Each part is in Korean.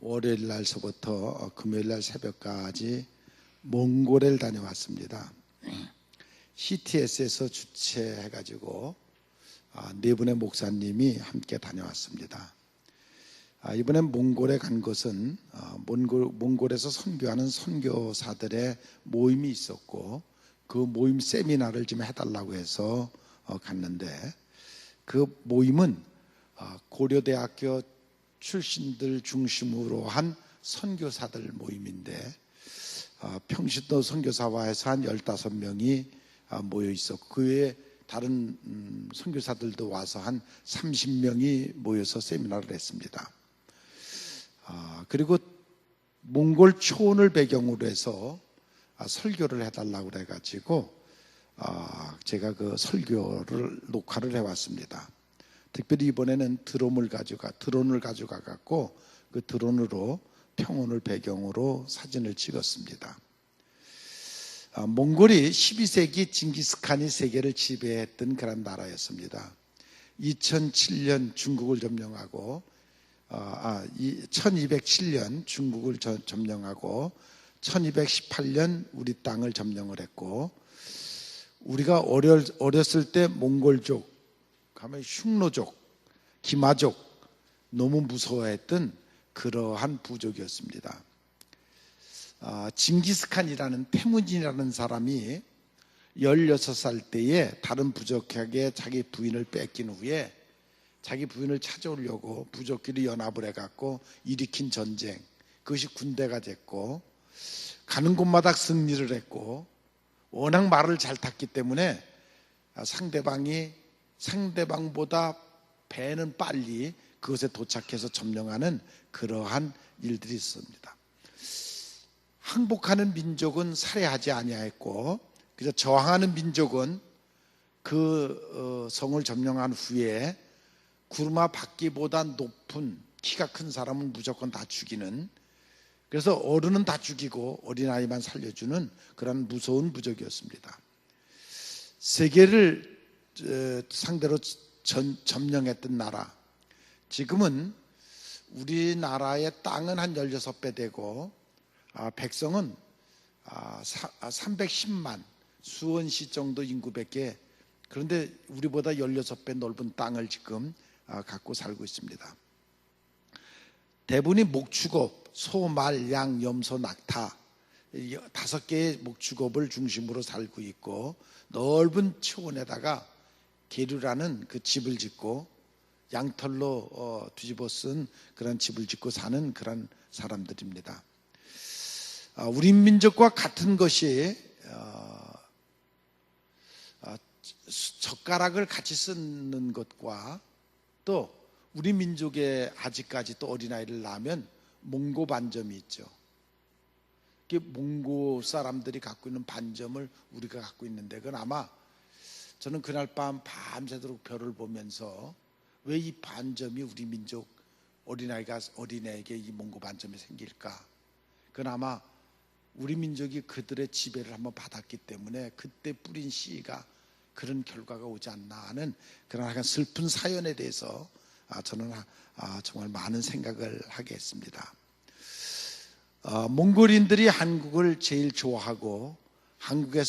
월요일 날서부터 금요일 날 새벽까지 몽골을 다녀왔습니다. CTS에서 주최해가지고 네 분의 목사님이 함께 다녀왔습니다. 이번에 몽골에 간 것은 몽골에서 선교하는 선교사들의 모임이 있었고, 그 모임 세미나를 좀 해달라고 해서 갔는데, 그 모임은 고려대학교 출신들 중심으로 한 선교사들 모임인데, 평신도 선교사와에서 한 15명이 모여 있었고, 그 외에 다른 선교사들도 와서 한 30명이 모여서 세미나를 했습니다. 그리고 몽골 초원을 배경으로 해서 설교를 해달라고 해가지고 제가 그 설교를 녹화를 해왔습니다. 특별히 이번에는 드론을 가져가 갖고 그 드론으로 평원을 배경으로 사진을 찍었습니다. 몽골이 12세기 징기스칸이 세계를 지배했던 그런 나라였습니다. 2007년 중국을 점령하고 1207년 중국을 점령하고 1218년 우리 땅을 점령을 했고, 우리가 어렸을 때 몽골족 하면 흉노족, 기마족 너무 무서워했던 그러한 부족이었습니다. 징기스칸이라는 태무진이라는 사람이 16살 때에 다른 부족에게 자기 부인을 뺏긴 후에 자기 부인을 찾아오려고 부족끼리 연합을 해갖고 일으킨 전쟁, 그것이 군대가 됐고, 가는 곳마다 승리를 했고, 워낙 말을 잘 탔기 때문에 상대방보다 배는 빨리 그것에 도착해서 점령하는 그러한 일들이 있습니다. 항복하는 민족은 살해하지 아니하였고, 그래서 저항하는 민족은 그 성을 점령한 후에 구르마 받기보다 높은 키가 큰 사람은 무조건 다 죽이는, 그래서 어른은 다 죽이고 어린아이만 살려주는 그런 무서운 부족이었습니다. 세계를 상대로 점령했던 나라, 지금은 우리나라의 땅은 한 16배 되고 백성은 310만, 수원시 정도 인구밖에, 그런데 우리보다 16배 넓은 땅을 지금 갖고 살고 있습니다. 대부분이 목축업, 소, 말, 양, 염소, 낙타 5개의 목축업을 중심으로 살고 있고, 넓은 초원에다가 계류라는 그 집을 짓고 양털로 뒤집어 쓴 그런 집을 짓고 사는 그런 사람들입니다. 우리 민족과 같은 것이 젓가락을 같이 쓰는 것과, 또 우리 민족에 아직까지 또 어린아이를 낳으면 몽고 반점이 있죠. 몽고 사람들이 갖고 있는 반점을 우리가 갖고 있는데, 그건 아마 저는 그날 밤새도록 별을 보면서 왜 이 반점이 우리 민족 어린아이에게 이 몽고 반점이 생길까? 그건 아마 우리 민족이 그들의 지배를 한번 받았기 때문에 그때 뿌린 씨가 그런 결과가 오지 않나 하는 그런 약간 슬픈 사연에 대해서 저는 정말 많은 생각을 하게 했습니다. 몽골인들이 한국을 제일 좋아하고, 한국에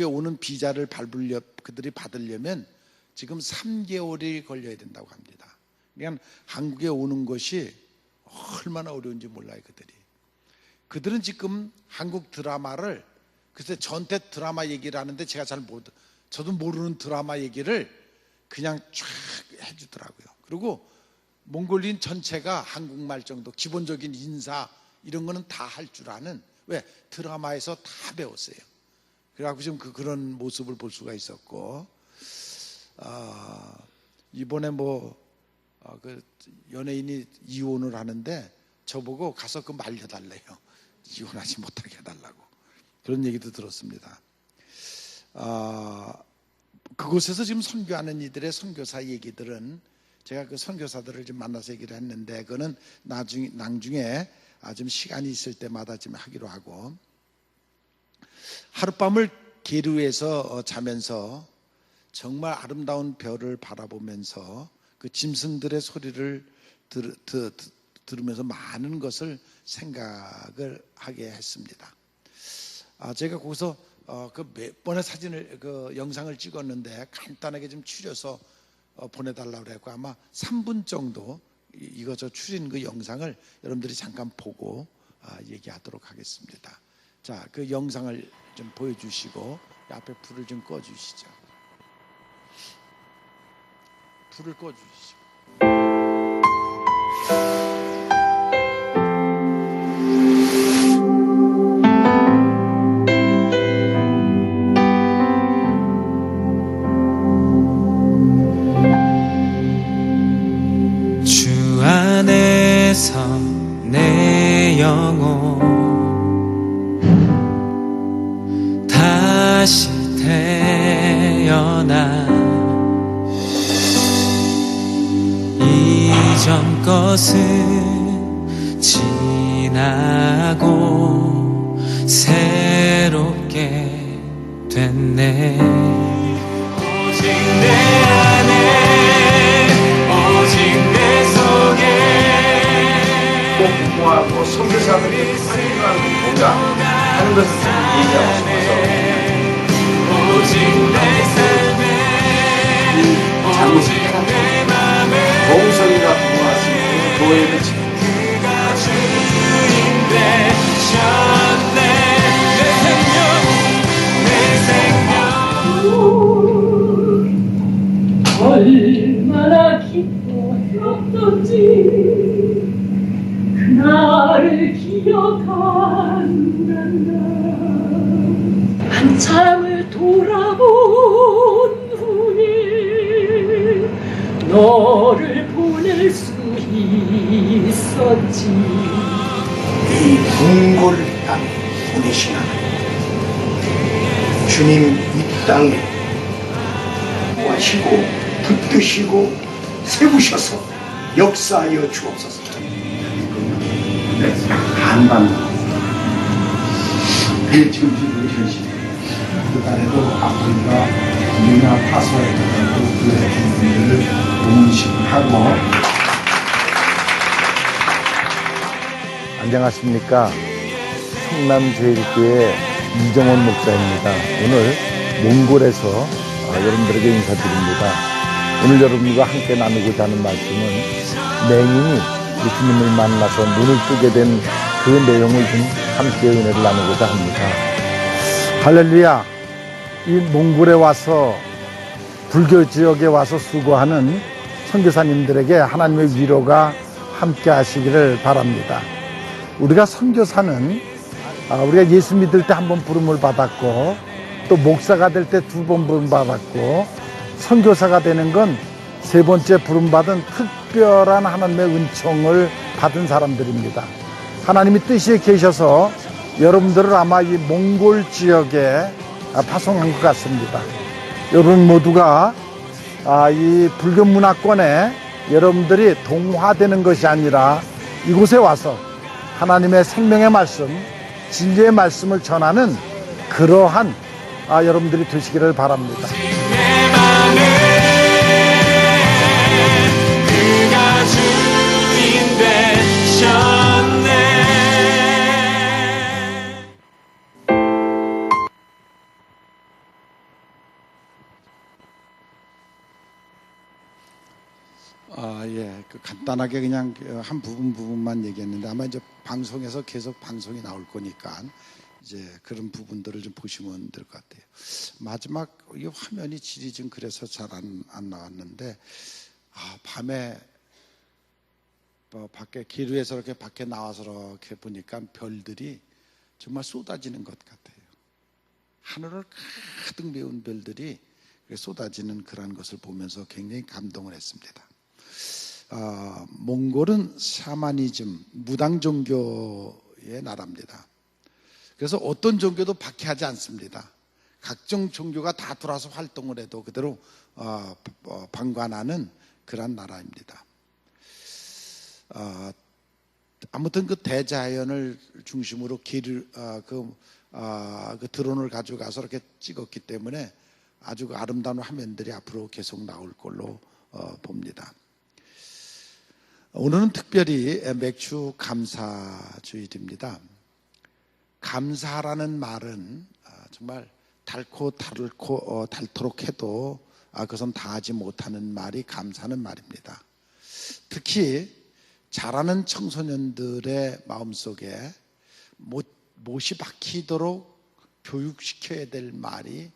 오는 비자를 그들이 받으려면 지금 3개월이 걸려야 된다고 합니다. 그러니까 한국에 오는 것이 얼마나 어려운지 몰라요, 그들은 지금 한국 드라마를, 글쎄 전태 드라마 얘기를 하는데 저도 모르는 드라마 얘기를 그냥 쫙 해주더라고요. 그리고 몽골인 전체가 한국말 정도, 기본적인 인사 이런 거는 다 할 줄 아는, 왜? 드라마에서 다 배웠어요. 그래갖고 지금 그런 모습을 볼 수가 있었고, 이번에 그 연예인이 이혼을 하는데 저보고 가서 그 말려달래요. 이혼하지 못하게 해달라고. 그런 얘기도 들었습니다. 그곳에서 지금 선교하는 이들의 선교사 얘기들은 제가 그 선교사들을 좀 만나서 얘기를 했는데, 그거는 나중에 좀 시간이 있을 때마다 좀 하기로 하고, 하룻밤을 계류에서 자면서 정말 아름다운 별을 바라보면서 그 짐승들의 소리를 들으면서 많은 것을 생각을 하게 했습니다. 제가 거기서 그 몇 번의 사진을 그 영상을 찍었는데 간단하게 좀 추려서 보내달라고 그랬고, 아마 3분 정도 이거 저 추린 그 영상을 여러분들이 잠깐 보고 얘기하도록 하겠습니다. 자, 그 영상을 좀 보여주시고 앞에 불을 좀 꺼주시죠. 불을 꺼주시죠. 주 안에서 내 영혼 다시 태어나 이전 것은 지나고 새롭게 됐네. 오직 내 안에 오직 내 속에 공부하고 선교사들이 환경하는 뭔가 하는 것을 얘기하고 싶어서 오직 내 삶에 잘못을 깨닫고 동성이가 부모하신 교회를 지키고 그가 주인 되셨네. 내 생명 내 생명 얼마나 기뻤었던지 그날을 기억한단다. 한참을 돌아본 후에 너를 보낼 수 있었지. 이 궁궐을 땅에 보내신 하나님, 주님 이 땅에 구하시고 붙드시고 세우셔서 역사하여 주옵소서. 한반도 그게 지금 우리 현실이에요. 그날에도 아프리카 유나 파소에 가서 그 주민들을 응식하고. 안녕하십니까. 성남제일교회 이정원 목사입니다. 오늘 몽골에서 여러분들에게 인사드립니다. 오늘 여러분과 함께 나누고자 하는 말씀은 맹인이 예수님을 만나서 눈을 뜨게 된 그 내용을 좀 함께 은혜를 나누고자 합니다. 할렐루야. 이 몽골에 와서 불교 지역에 와서 수고하는 선교사님들에게 하나님의 위로가 함께 하시기를 바랍니다. 우리가 선교사는 우리가 예수 믿을 때 한 번 부름을 받았고 또 목사가 될 때 2번 부름 받았고 선교사가 되는 건 3번째 부름 받은 특별한 하나님의 은총을 받은 사람들입니다. 하나님이 뜻이 계셔서 여러분들을 아마 이 몽골 지역에 파송한 것 같습니다. 여러분 모두가 이 불교 문화권에 여러분들이 동화되는 것이 아니라 이곳에 와서 하나님의 생명의 말씀, 진리의 말씀을 전하는 그러한 여러분들이 되시기를 바랍니다. 내 맘에 그가 주인 되셨네. 예, 간단하게 그냥 한 부분만 얘기했는데 아마 이제 방송에서 계속 방송이 나올 거니까 이제 그런 부분들을 좀 보시면 될 것 같아요. 마지막 이 화면이 질이 좀 그래서 잘 안 나왔는데 밤에 밖에 길 위에서 이렇게 밖에 나와서 이렇게 보니까 별들이 정말 쏟아지는 것 같아요. 하늘을 가득 메운 별들이 쏟아지는 그런 것을 보면서 굉장히 감동을 했습니다. 몽골은 샤머니즘, 무당 종교의 나라입니다. 그래서 어떤 종교도 박해하지 않습니다. 각종 종교가 다 들어와서 활동을 해도 그대로 방관하는 그런 나라입니다. 아무튼 그 대자연을 중심으로 그 드론을 가져가서 이렇게 찍었기 때문에 아주 아름다운 화면들이 앞으로 계속 나올 걸로 봅니다. 오늘은 특별히 맥주 감사주일입니다. 감사라는 말은 정말 닳도록 해도 그것은 다하지 못하는 말이 감사는 말입니다. 특히 자라는 청소년들의 마음속에 못이 박히도록 교육시켜야 될 말이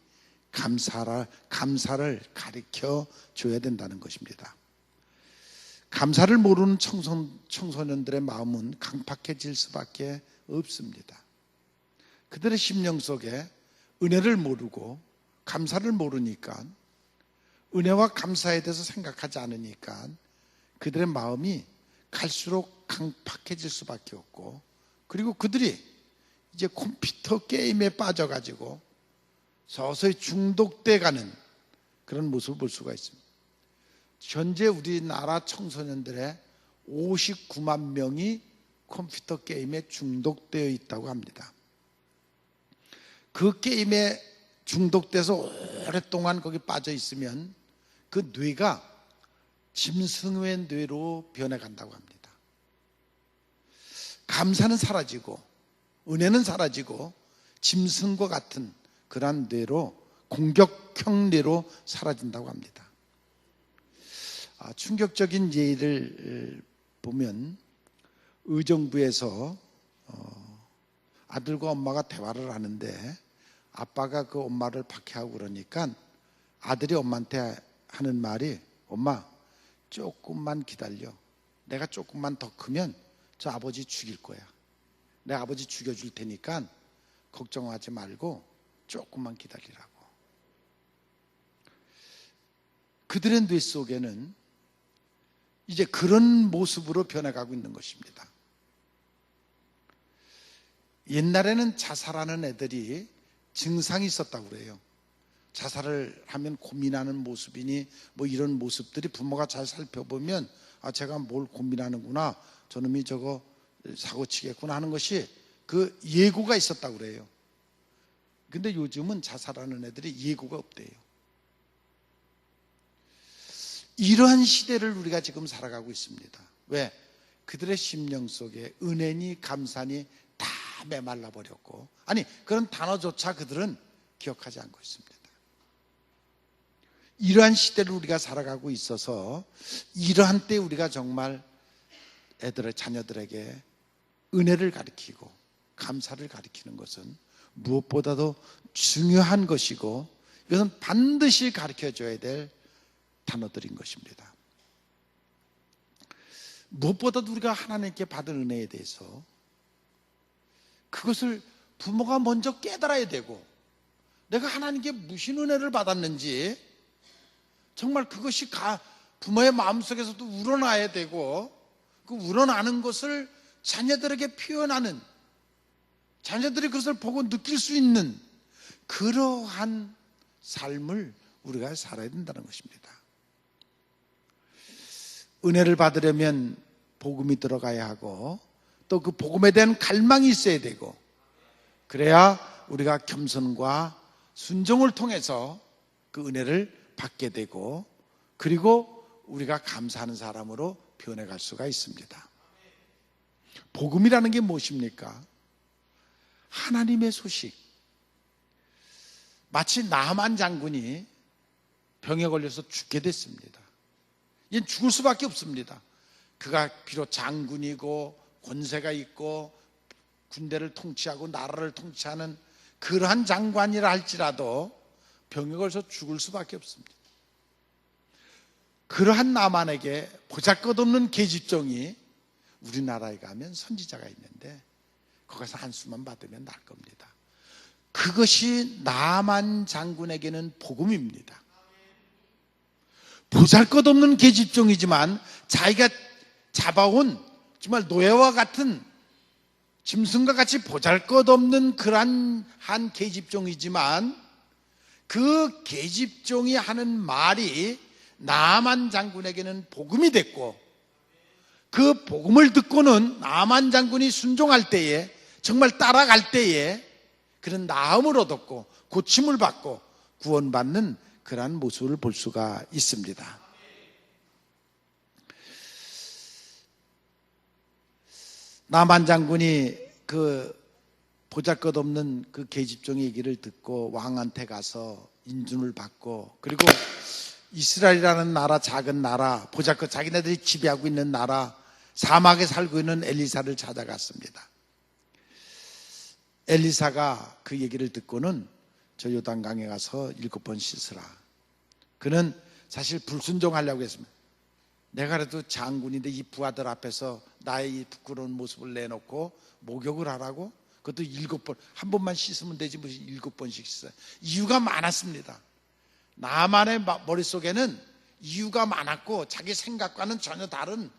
감사를 가르쳐 줘야 된다는 것입니다. 감사를 모르는 청소년들의 마음은 강팍해질 수밖에 없습니다. 그들의 심령 속에 은혜를 모르고 감사를 모르니까, 은혜와 감사에 대해서 생각하지 않으니까 그들의 마음이 갈수록 강팍해질 수밖에 없고, 그리고 그들이 이제 컴퓨터 게임에 빠져가지고 서서히 중독돼 가는 그런 모습을 볼 수가 있습니다. 현재 우리나라 청소년들의 59만 명이 컴퓨터 게임에 중독되어 있다고 합니다. 그 게임에 중독돼서 오랫동안 거기 빠져 있으면 그 뇌가 짐승의 뇌로 변해간다고 합니다. 감사는 사라지고 은혜는 사라지고 짐승과 같은 그러한 뇌로, 공격형 뇌로 사라진다고 합니다. 충격적인 예를 보면 의정부에서 아들과 엄마가 대화를 하는데 아빠가 그 엄마를 박해하고 그러니까 아들이 엄마한테 하는 말이, 엄마 조금만 기다려. 내가 조금만 더 크면 저 아버지 죽일 거야. 내가 아버지 죽여줄 테니까 걱정하지 말고 조금만 기다리라고. 그들의 뇌 속에는 이제 그런 모습으로 변해가고 있는 것입니다. 옛날에는 자살하는 애들이 증상이 있었다고 그래요. 자살을 하면 고민하는 모습이니 뭐 이런 모습들이 부모가 잘 살펴보면 제가 뭘 고민하는구나, 저놈이 저거 사고 치겠구나 하는 것이 그 예고가 있었다고 그래요. 근데 요즘은 자살하는 애들이 예고가 없대요. 이러한 시대를 우리가 지금 살아가고 있습니다. 왜? 그들의 심령 속에 은혜니 감사니 다 메말라 버렸고, 아니 그런 단어조차 그들은 기억하지 않고 있습니다. 이러한 시대를 우리가 살아가고 있어서 이러한 때 우리가 정말 자녀들에게 은혜를 가르치고 감사를 가르치는 것은 무엇보다도 중요한 것이고, 이것은 반드시 가르쳐줘야 될 단어들인 것입니다. 무엇보다도 우리가 하나님께 받은 은혜에 대해서 그것을 부모가 먼저 깨달아야 되고, 내가 하나님께 무슨 은혜를 받았는지 정말 그것이 부모의 마음속에서도 우러나야 되고, 그 우러나는 것을 자녀들에게 표현하는, 자녀들이 그것을 보고 느낄 수 있는 그러한 삶을 우리가 살아야 된다는 것입니다. 은혜를 받으려면 복음이 들어가야 하고, 또 그 복음에 대한 갈망이 있어야 되고, 그래야 우리가 겸손과 순종을 통해서 그 은혜를 받게 되고, 그리고 우리가 감사하는 사람으로 변해갈 수가 있습니다. 복음이라는 게 무엇입니까? 하나님의 소식. 마치 나만 장군이 병에 걸려서 죽게 됐습니다. 얘는 죽을 수밖에 없습니다. 그가 비록 장군이고 권세가 있고 군대를 통치하고 나라를 통치하는 그러한 장관이라 할지라도 병에 걸려서 죽을 수밖에 없습니다. 그러한 나만에게 보잘것없는 계집종이 우리나라에 가면 선지자가 있는데 거기서 한수만 받으면 날 겁니다. 그것이 나만 장군에게는 복음입니다. 보잘것없는 계집종이지만 자기가 잡아온 정말 노예와 같은 짐승과 같이 보잘것없는 그러한 한 계집종이지만 그 계집종이 하는 말이 나만 장군에게는 복음이 됐고, 그 복음을 듣고는 나만 장군이 순종할 때에, 정말 따라갈 때에 그런 나음을 얻었고 고침을 받고 구원받는 그러한 모습을 볼 수가 있습니다. 나만 장군이 그 보잘것없는 그 계집종 얘기를 듣고 왕한테 가서 인준을 받고, 그리고 이스라엘이라는 나라, 작은 나라, 보잘것 자기네들이 지배하고 있는 나라, 사막에 살고 있는 엘리사를 찾아갔습니다. 엘리사가 그 얘기를 듣고는 저 요단강에 가서 7번 씻으라. 그는 사실 불순종하려고 했습니다. 내가 그래도 장군인데 이 부하들 앞에서 나의 이 부끄러운 모습을 내놓고 목욕을 하라고? 그것도 7번, 한 번만 씻으면 되지 무슨 7번씩 씻어요. 이유가 많았습니다. 나만의 머릿속에는 이유가 많았고 자기 생각과는 전혀 다른,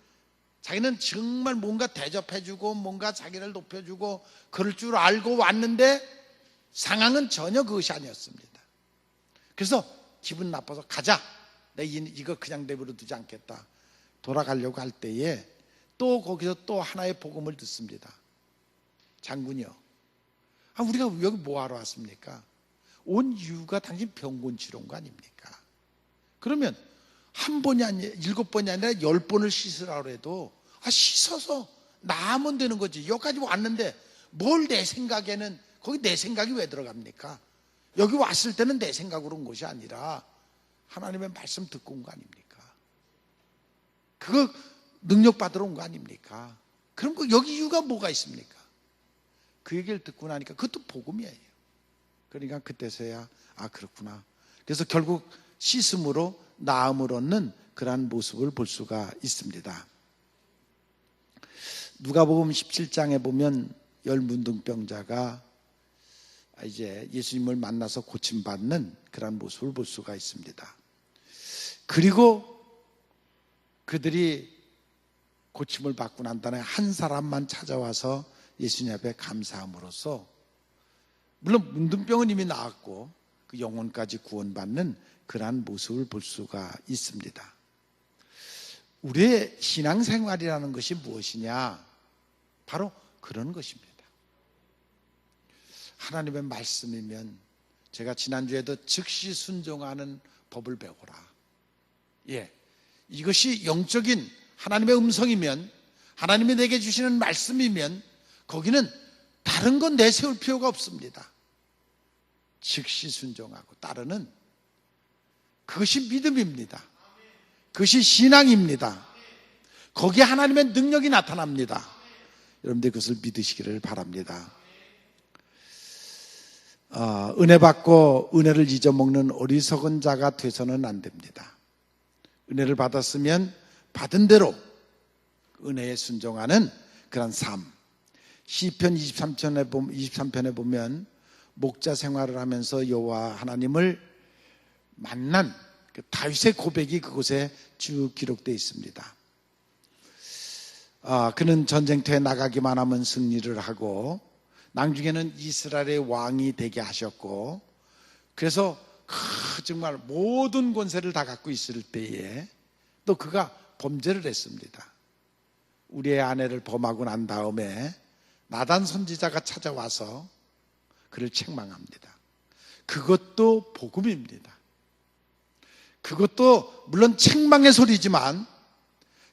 자기는 정말 뭔가 대접해주고 뭔가 자기를 높여주고 그럴 줄 알고 왔는데 상황은 전혀 그것이 아니었습니다. 그래서 기분 나빠서 가자, 내 이거 그냥 내버려 두지 않겠다. 돌아가려고 할 때에 또 거기서 또 하나의 복음을 듣습니다. 장군이요, 우리가 여기 뭐하러 왔습니까? 온 이유가 당신 병곤 치료인 거 아닙니까? 그러면 한 번이 아니라 7번이 아니라 10번을 씻으라고 해도 씻어서 나으면 되는 거지. 여기까지 왔는데 뭘 내 생각에는, 거기 내 생각이 왜 들어갑니까? 여기 왔을 때는 내 생각으로 온 것이 아니라 하나님의 말씀 듣고 온 거 아닙니까? 그거 능력 받으러 온 거 아닙니까? 그럼 여기 이유가 뭐가 있습니까? 그 얘기를 듣고 나니까 그것도 복음이에요. 그러니까 그때서야 그렇구나. 그래서 결국 씻음으로 나음을 얻는 그러한 모습을 볼 수가 있습니다. 누가복음 17장에 보면 열문둥병자가 이제 예수님을 만나서 고침받는 그러한 모습을 볼 수가 있습니다. 그리고 그들이 고침을 받고 난 다음에 한 사람만 찾아와서 예수님 앞에 감사함으로써, 물론 문둥병은 이미 나았고 그 영혼까지 구원받는 그러한 모습을 볼 수가 있습니다. 우리의 신앙생활이라는 것이 무엇이냐? 바로 그런 것입니다. 하나님의 말씀이면, 제가 지난주에도 즉시 순종하는 법을 배워라. 이것이 영적인 하나님의 음성이면, 하나님이 내게 주시는 말씀이면 거기는 다른 건 내세울 필요가 없습니다. 즉시 순종하고 따르는, 그것이 믿음입니다. 그것이 신앙입니다. 거기에 하나님의 능력이 나타납니다. 여러분들 그것을 믿으시기를 바랍니다. 은혜 받고 은혜를 잊어먹는 어리석은 자가 돼서는 안 됩니다. 은혜를 받았으면 받은 대로 은혜에 순종하는 그런 삶. 시편 23편에 보면 목자 생활을 하면서 여호와 하나님을 만난 그 다윗의 고백이 그곳에 쭉 기록되어 있습니다. 그는 전쟁터에 나가기만 하면 승리를 하고 나중에는 이스라엘의 왕이 되게 하셨고, 그래서 정말 모든 권세를 다 갖고 있을 때에 또 그가 범죄를 했습니다. 우리의 아내를 범하고 난 다음에 나단 선지자가 찾아와서 그를 책망합니다. 그것도 복음입니다. 그것도 물론 책망의 소리지만,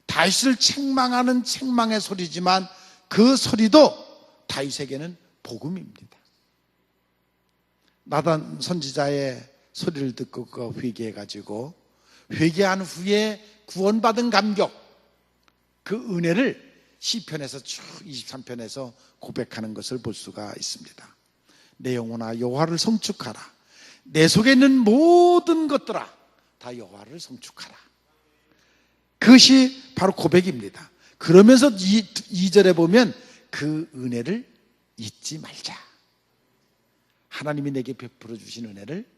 다윗을 책망하는 책망의 소리지만 그 소리도 다윗에게는 복음입니다. 나단 선지자의 소리를 듣고 그가 회개해가지고, 회개한 후에 구원받은 감격, 그 은혜를 시편에서 쭉 23편에서 고백하는 것을 볼 수가 있습니다. 내 영혼아 여호와를 성축하라. 내 속에 있는 모든 것들아 다 여호와를 성축하라. 그것이 바로 고백입니다. 그러면서 2절에 보면 그 은혜를 잊지 말자. 하나님이 내게 베풀어 주신 은혜를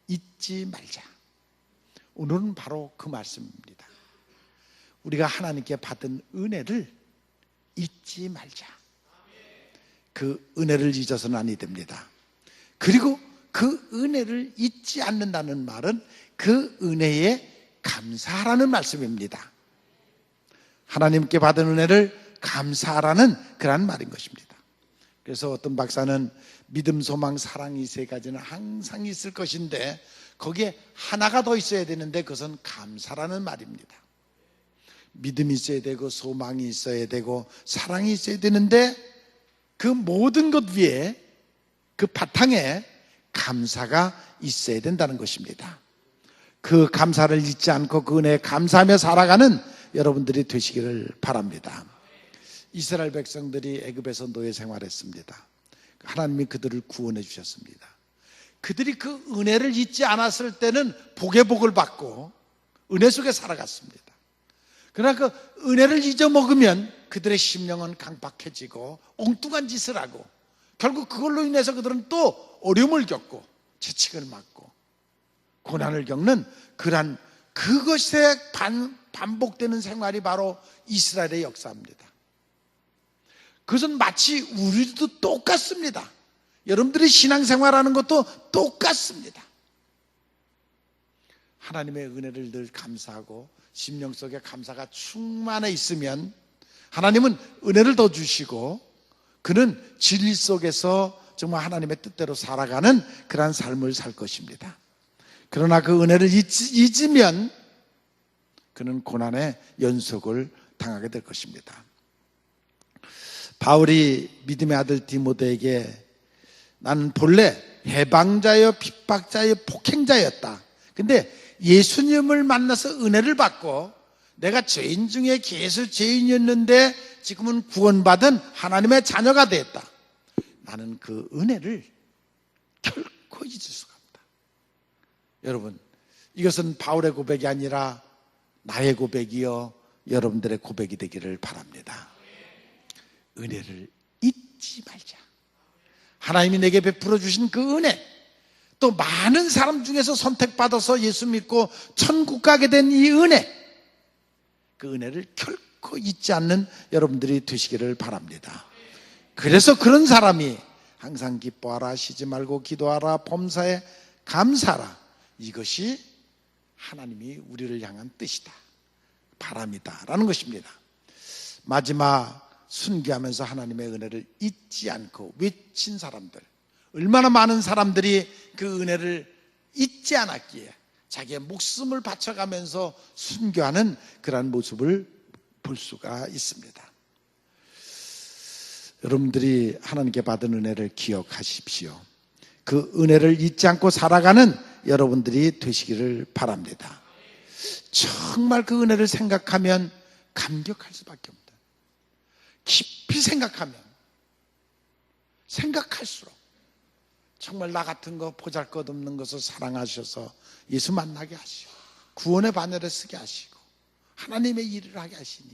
잊지 말자. 오늘은 바로 그 말씀입니다. 우리가 하나님께 받은 은혜를 잊지 말자. 그 은혜를 잊어서는 아니 됩니다. 그리고 그 은혜를 잊지 않는다는 말은 그 은혜에 감사하라는 말씀입니다. 하나님께 받은 은혜를 감사하라는 그런 말인 것입니다. 그래서 어떤 박사는 믿음, 소망, 사랑 이 세 가지는 항상 있을 것인데 거기에 하나가 더 있어야 되는데 그것은 감사라는 말입니다. 믿음이 있어야 되고 소망이 있어야 되고 사랑이 있어야 되는데 그 모든 것 위에 그 바탕에 감사가 있어야 된다는 것입니다. 그 감사를 잊지 않고 그 은혜에 감사하며 살아가는 여러분들이 되시기를 바랍니다. 이스라엘 백성들이 애굽에서 노예 생활했습니다. 하나님이 그들을 구원해 주셨습니다. 그들이 그 은혜를 잊지 않았을 때는 복의 복을 받고 은혜 속에 살아갔습니다. 그러나 그 은혜를 잊어먹으면 그들의 심령은 강박해지고 엉뚱한 짓을 하고 결국 그걸로 인해서 그들은 또 어려움을 겪고 채찍을 맞고 고난을 겪는 그러한 그것에 반복되는 생활이 바로 이스라엘의 역사입니다. 그것은 마치 우리도 똑같습니다. 여러분들이 신앙생활하는 것도 똑같습니다. 하나님의 은혜를 늘 감사하고 심령 속에 감사가 충만해 있으면 하나님은 은혜를 더 주시고 그는 진리 속에서 정말 하나님의 뜻대로 살아가는 그러한 삶을 살 것입니다. 그러나 그 은혜를 잊으면 그는 고난의 연속을 당하게 될 것입니다. 바울이 믿음의 아들 디모데에게 나는 본래 해방자여 핍박자여 폭행자였다. 근데 예수님을 만나서 은혜를 받고 내가 죄인 중에 계속 죄인이었는데 지금은 구원받은 하나님의 자녀가 되었다. 나는 그 은혜를 결코 잊을 수가 없다. 여러분, 이것은 바울의 고백이 아니라 나의 고백이요 여러분들의 고백이 되기를 바랍니다. 은혜를 잊지 말자. 하나님이 내게 베풀어 주신 그 은혜, 또 많은 사람 중에서 선택받아서 예수 믿고 천국 가게 된 이 은혜, 그 은혜를 결코 잊지 않는 여러분들이 되시기를 바랍니다. 그래서 그런 사람이 항상 기뻐하라, 쉬지 말고 기도하라, 범사에 감사하라. 이것이 하나님이 우리를 향한 뜻이다, 바람이다 라는 것입니다. 마지막 순교하면서 하나님의 은혜를 잊지 않고 외친 사람들, 얼마나 많은 사람들이 그 은혜를 잊지 않았기에 자기의 목숨을 바쳐가면서 순교하는 그러한 모습을 볼 수가 있습니다. 여러분들이 하나님께 받은 은혜를 기억하십시오. 그 은혜를 잊지 않고 살아가는 여러분들이 되시기를 바랍니다. 정말 그 은혜를 생각하면 감격할 수밖에 없다. 깊이 생각할수록 정말 나 같은 거 보잘것없는 것을 사랑하셔서 예수 만나게 하시고 구원의 바늘에 쓰게 하시고 하나님의 일을 하게 하시니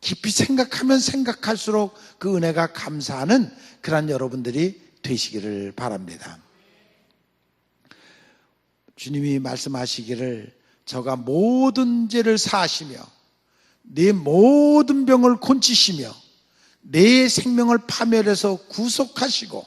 깊이 생각하면 생각할수록 그 은혜가 감사하는 그런 여러분들이 되시기를 바랍니다. 주님이 말씀하시기를 저가 모든 죄를 사하시며 내 모든 병을 고치시며 내 생명을 파멸해서 구속하시고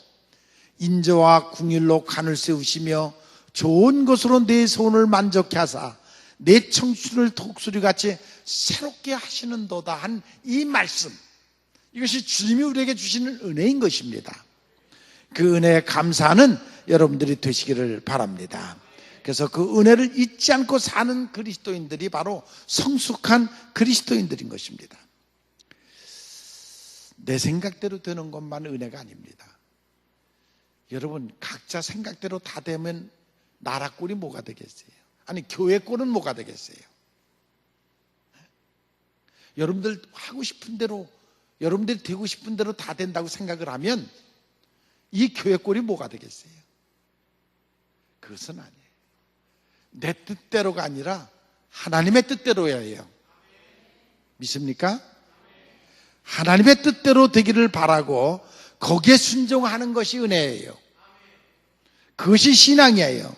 인자와 궁일로 간을 세우시며 좋은 것으로 내 손을 만족케 하사 내 청춘을 독수리같이 새롭게 하시는도다 한 이 말씀, 이것이 주님이 우리에게 주시는 은혜인 것입니다. 그 은혜에 감사하는 여러분들이 되시기를 바랍니다. 그래서 그 은혜를 잊지 않고 사는 그리스도인들이 바로 성숙한 그리스도인들인 것입니다. 내 생각대로 되는 것만 은혜가 아닙니다. 여러분, 각자 생각대로 다 되면 나라 꼴이 뭐가 되겠어요? 아니, 교회 꼴은 뭐가 되겠어요? 여러분들 하고 싶은 대로, 여러분들이 되고 싶은 대로 다 된다고 생각을 하면 이 교회 꼴이 뭐가 되겠어요? 그것은 아니에요. 내 뜻대로가 아니라 하나님의 뜻대로여야 해요. 믿습니까? 하나님의 뜻대로 되기를 바라고 거기에 순종하는 것이 은혜예요. 그것이 신앙이에요.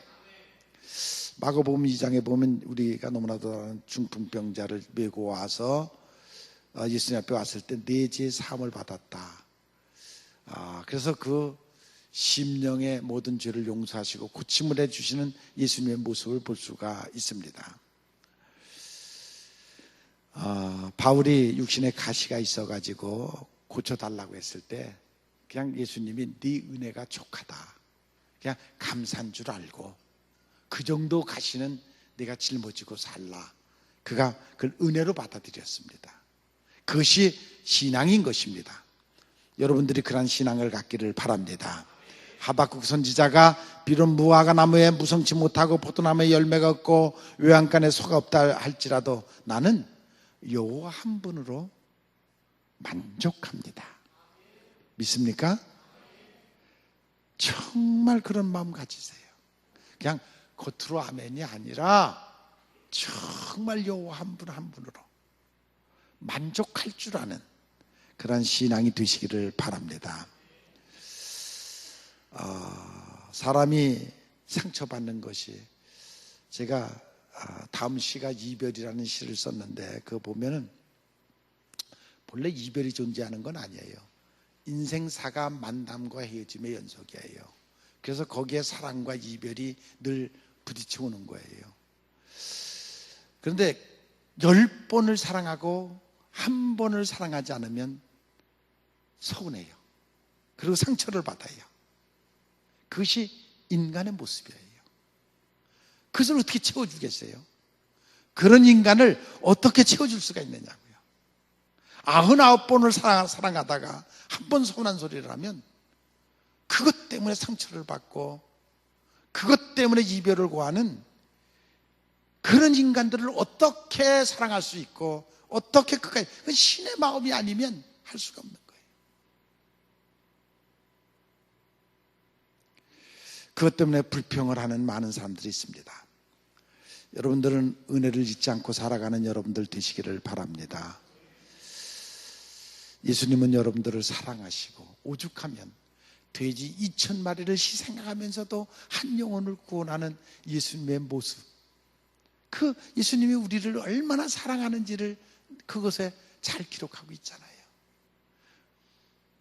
마가복음 2장에 보면 우리가 너무나도 아는 중풍병자를 메고 와서 예수님 앞에 왔을 때 네 죄의 사함을 받았다. 그래서 그 심령의 모든 죄를 용서하시고 고침을 해주시는 예수님의 모습을 볼 수가 있습니다. 바울이 육신에 가시가 있어가지고 고쳐달라고 했을 때 그냥 예수님이 네 은혜가 족하다, 그냥 감사한 줄 알고 그 정도 가시는 네가 짊어지고 살라, 그가 그걸 은혜로 받아들였습니다. 그것이 신앙인 것입니다. 여러분들이 그러한 신앙을 갖기를 바랍니다. 하박국 선지자가 비록 무화과 나무에 무성치 못하고 포도나무에 열매가 없고 외양간에 소가 없다 할지라도 나는 여호와 한 분으로 만족합니다. 믿습니까? 정말 그런 마음 가지세요. 그냥 겉으로 아멘이 아니라 정말 여호와 한 분 한 분으로 만족할 줄 아는 그런 신앙이 되시기를 바랍니다. 사람이 상처받는 것이, 제가 다음 시가 이별이라는 시를 썼는데 그거 보면은 본래 이별이 존재하는 건 아니에요. 인생사가 만남과 헤어짐의 연속이에요. 그래서 거기에 사랑과 이별이 늘 부딪혀 오는 거예요. 그런데 10번을 사랑하고 한 번을 사랑하지 않으면 서운해요. 그리고 상처를 받아요. 그것이 인간의 모습이에요. 그것을 어떻게 채워주겠어요? 그런 인간을 어떻게 채워줄 수가 있느냐고요. 99번을 사랑하다가 한 번 서운한 소리를 하면 그것 때문에 상처를 받고 그것 때문에 이별을 고하는 그런 인간들을 어떻게 사랑할 수 있고 어떻게 그까지, 신의 마음이 아니면 할 수가 없는 거예요. 그것 때문에 불평을 하는 많은 사람들이 있습니다. 여러분들은 은혜를 잊지 않고 살아가는 여러분들 되시기를 바랍니다. 예수님은 여러분들을 사랑하시고 오죽하면 돼지 2,000마리를 희생하면서도 한 영혼을 구원하는 예수님의 모습, 그 예수님이 우리를 얼마나 사랑하는지를 그것에 잘 기록하고 있잖아요.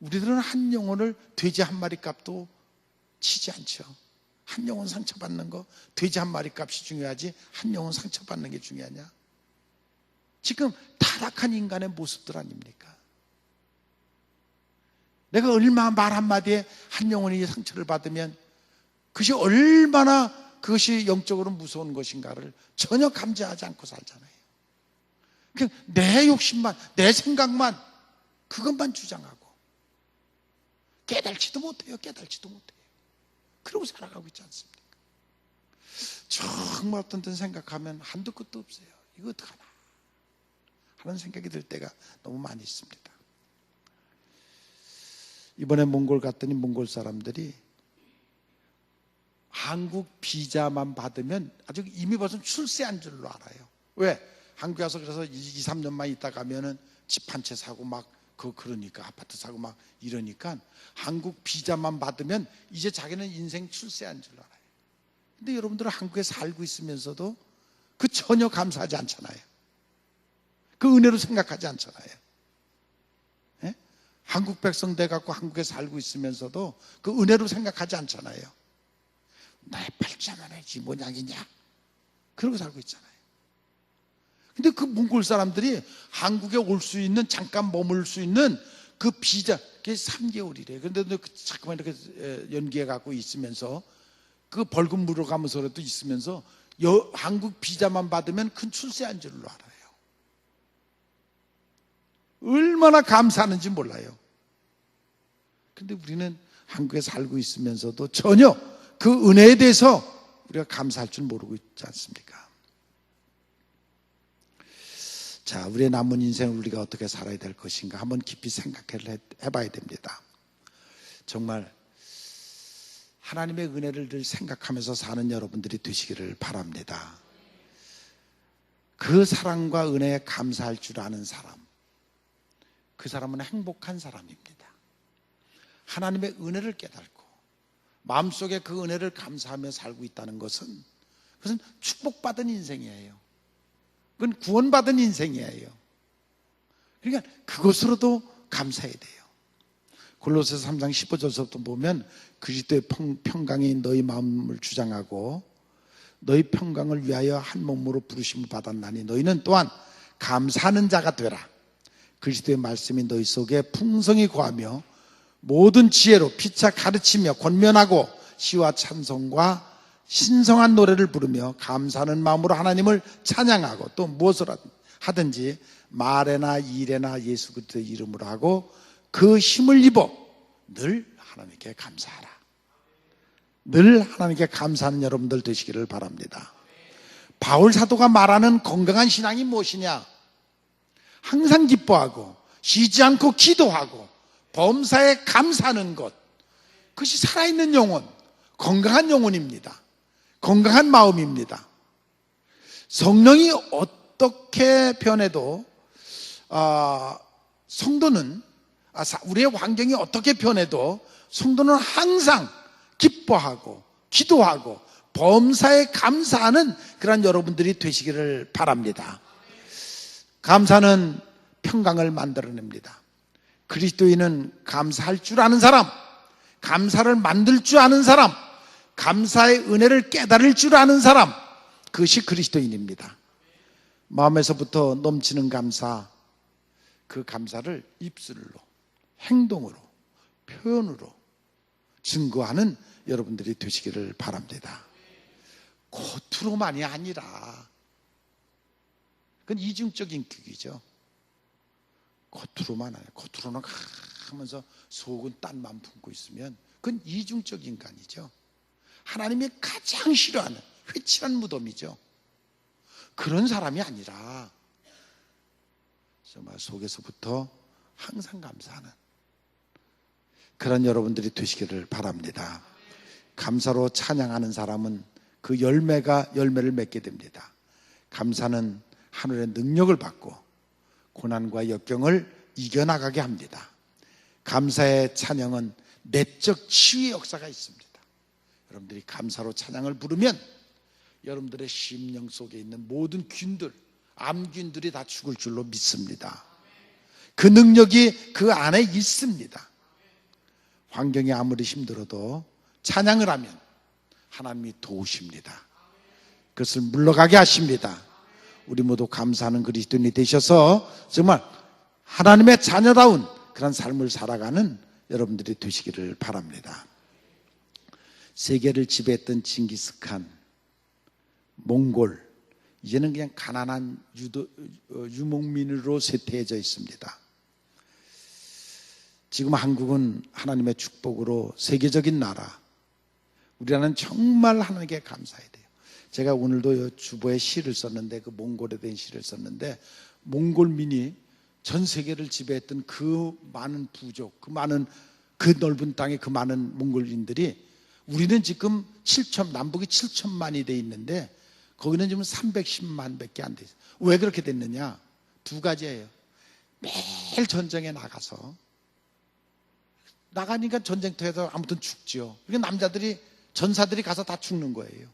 우리들은 한 영혼을 돼지 한 마리 값도 치지 않죠. 한 영혼 상처받는 거, 돼지 한 마리 값이 중요하지 한 영혼 상처받는 게 중요하냐? 지금 타락한 인간의 모습들 아닙니까? 내가 얼마나 말 한마디에 한 영혼이 상처를 받으면 그것이 얼마나 그것이 영적으로 무서운 것인가를 전혀 감지하지 않고 살잖아요. 그냥 내 욕심만, 내 생각만, 그것만 주장하고 깨달지도 못해요. 그러고 살아가고 있지 않습니까? 정말 어떤 때 생각하면 한도 끝도 없어요. 이거 어떡하나 하는 생각이 들 때가 너무 많이 있습니다. 이번에 몽골 갔더니 몽골 사람들이 한국 비자만 받으면 아주 이미 벌써 출세한 줄로 알아요. 왜? 한국에 와서 그래서 2, 3년만 있다 가면은 집 한 채 사고 막 그러니까 아파트 사고 막 이러니까 한국 비자만 받으면 이제 자기는 인생 출세한 줄로 알아요. 근데 여러분들은 한국에 살고 있으면서도 그 전혀 감사하지 않잖아요. 그 은혜로 생각하지 않잖아요. 예? 한국 백성 돼 갖고 한국에 살고 있으면서도 그 은혜로 생각하지 않잖아요. 나의 팔자만 해지 뭐냐기냐 그러고 살고 있잖아요. 근데 그 몽골 사람들이 한국에 올 수 있는, 잠깐 머물 수 있는 그 비자, 그게 3개월이래요. 그런데 자꾸만 이렇게 연기해 갖고 있으면서 그 벌금 물어가면서라도 있으면서 한국 비자만 받으면 큰 출세한 줄로 알아요. 얼마나 감사하는지 몰라요. 근데 우리는 한국에 살고 있으면서도 전혀 그 은혜에 대해서 우리가 감사할 줄 모르고 있지 않습니까? 자, 우리의 남은 인생을 우리가 어떻게 살아야 될 것인가 한번 깊이 생각을 해봐야 됩니다. 정말 하나님의 은혜를 늘 생각하면서 사는 여러분들이 되시기를 바랍니다. 그 사랑과 은혜에 감사할 줄 아는 사람, 그 사람은 행복한 사람입니다. 하나님의 은혜를 깨닫고 마음속에 그 은혜를 감사하며 살고 있다는 것은 그것은 축복받은 인생이에요. 그건 구원받은 인생이에요. 그러니까 그것으로도 감사해야 돼요. 골로새서 3장 15절부터 보면 그리스도의 평강이 너희 마음을 주장하고 너희 평강을 위하여 한 몸으로 부르심을 받았나니 너희는 또한 감사하는 자가 되라. 그리스도의 말씀이 너희 속에 풍성히 거하며 모든 지혜로 피차 가르치며 권면하고 시와 찬송과 신성한 노래를 부르며 감사하는 마음으로 하나님을 찬양하고 또 무엇을 하든지 말에나 일에나 예수 그리스도의 이름으로 하고 그 힘을 입어 늘 하나님께 감사하라. 늘 하나님께 감사하는 여러분들 되시기를 바랍니다. 바울 사도가 말하는 건강한 신앙이 무엇이냐? 항상 기뻐하고 쉬지 않고 기도하고 범사에 감사하는 것, 그것이 살아있는 영혼, 건강한 영혼입니다. 건강한 마음입니다. 성령이 어떻게 변해도 성도는 우리의 환경이 어떻게 변해도 성도는 항상 기뻐하고 기도하고 범사에 감사하는 그런 여러분들이 되시기를 바랍니다. 감사는 평강을 만들어냅니다. 그리스도인은 감사할 줄 아는 사람, 감사를 만들 줄 아는 사람, 감사의 은혜를 깨달을 줄 아는 사람, 그것이 그리스도인입니다. 마음에서부터 넘치는 감사, 그 감사를 입술로, 행동으로, 표현으로 증거하는 여러분들이 되시기를 바랍니다. 겉으로만이 아니라, 그건 이중적인 교기죠. 겉으로만 아니라, 겉으로는 하면서 속은 딴만 품고 있으면 그건 이중적 인간이죠. 하나님이 가장 싫어하는 회칠한 무덤이죠. 그런 사람이 아니라 정말 속에서부터 항상 감사하는 그런 여러분들이 되시기를 바랍니다. 감사로 찬양하는 사람은 그 열매를 맺게 됩니다. 감사는 하늘의 능력을 받고 고난과 역경을 이겨나가게 합니다. 감사의 찬양은 내적 치유의 역사가 있습니다. 여러분들이 감사로 찬양을 부르면 여러분들의 심령 속에 있는 모든 균들, 암균들이 다 죽을 줄로 믿습니다. 그 능력이 그 안에 있습니다. 환경이 아무리 힘들어도 찬양을 하면 하나님이 도우십니다. 그것을 물러가게 하십니다. 우리 모두 감사하는 그리스도인이 되셔서 정말 하나님의 자녀다운 그런 삶을 살아가는 여러분들이 되시기를 바랍니다. 세계를 지배했던 징기스칸, 몽골, 이제는 그냥 가난한 유목민으로 쇠퇴해져 있습니다. 지금 한국은 하나님의 축복으로 세계적인 나라, 우리나라는 정말 하나님께 감사해야 돼요. 제가 오늘도 주보에 시를 썼는데, 그 몽골에 대한 시를 썼는데, 몽골민이 전 세계를 지배했던 그 많은 부족, 그 넓은 땅에 그 많은 몽골인들이, 우리는 지금 남북이 7천만이 돼 있는데 거기는 지금 310만 밖에 안 돼 있어요. 왜 그렇게 됐느냐? 두 가지예요. 매일 전쟁에 나가니까 전쟁터에서 아무튼 죽죠. 그러니까 전사들이 가서 다 죽는 거예요.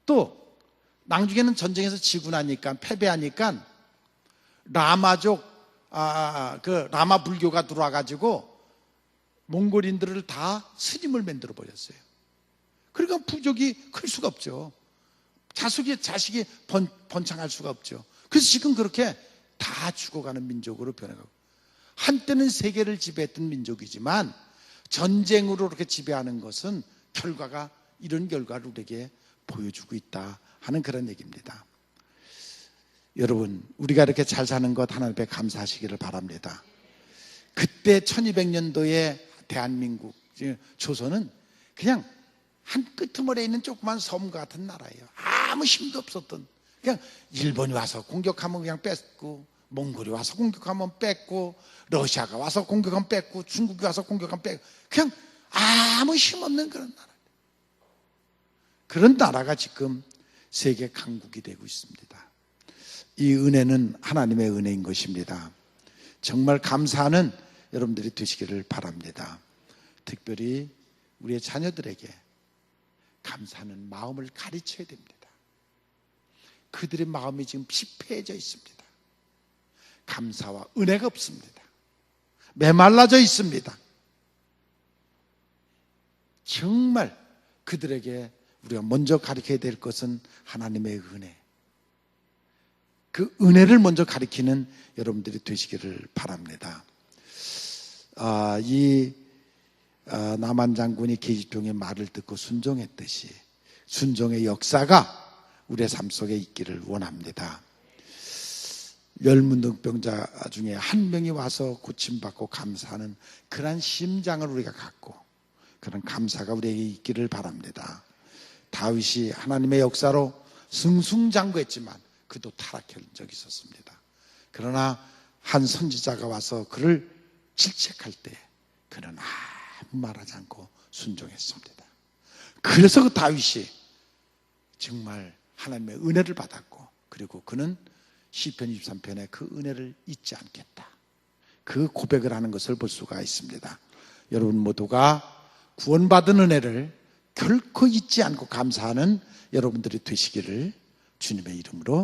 또 나중에는 전쟁에서 지고 나니까, 패배하니까 라마족, 그 라마 불교가 들어와가지고 몽골인들을 다 스님을 만들어 버렸어요. 그러니까 부족이 클 수가 없죠. 자식이 번창할 수가 없죠. 그래서 지금 그렇게 다 죽어가는 민족으로 변해가고, 한때는 세계를 지배했던 민족이지만 전쟁으로 그렇게 지배하는 것은 결과가 이런 결과를 우리에게 보여주고 있다 하는 그런 얘기입니다. 여러분, 우리가 이렇게 잘 사는 것 하나님 앞에 감사하시기를 바랍니다. 그때 1200년도에 대한민국, 조선은 그냥 한 끄트머리에 있는 조그만 섬 같은 나라예요. 아무 힘도 없었던, 그냥 일본이 와서 공격하면 그냥 뺐고, 몽골이 와서 공격하면 뺐고, 러시아가 와서 공격하면 뺐고, 중국이 와서 공격하면 뺐고, 그냥 아무 힘없는 그런 나라. 그런 나라가 지금 세계 강국이 되고 있습니다. 이 은혜는 하나님의 은혜인 것입니다. 정말 감사하는 여러분들이 되시기를 바랍니다. 특별히 우리의 자녀들에게 감사하는 마음을 가르쳐야 됩니다. 그들의 마음이 지금 피폐해져 있습니다. 감사와 은혜가 없습니다. 메말라져 있습니다. 정말 그들에게 우리가 먼저 가르쳐야 될 것은 하나님의 은혜. 그 은혜를 먼저 가르치는 여러분들이 되시기를 바랍니다. 남한 장군이 계집종의 말을 듣고 순종했듯이 순종의 역사가 우리의 삶 속에 있기를 원합니다. 열문둥병자 중에 한 명이 와서 고침받고 감사하는 그런 심장을 우리가 갖고 그런 감사가 우리에게 있기를 바랍니다. 다윗이 하나님의 역사로 승승장구했지만 그도 타락한 적이 있었습니다. 그러나 한 선지자가 와서 그를 질책할 때 그는 아무 말하지 않고 순종했습니다. 그래서 그 다윗이 정말 하나님의 은혜를 받았고, 그리고 그는 시편 23편에 그 은혜를 잊지 않겠다, 그 고백을 하는 것을 볼 수가 있습니다. 여러분 모두가 구원받은 은혜를 결코 잊지 않고 감사하는 여러분들이 되시기를 주님의 이름으로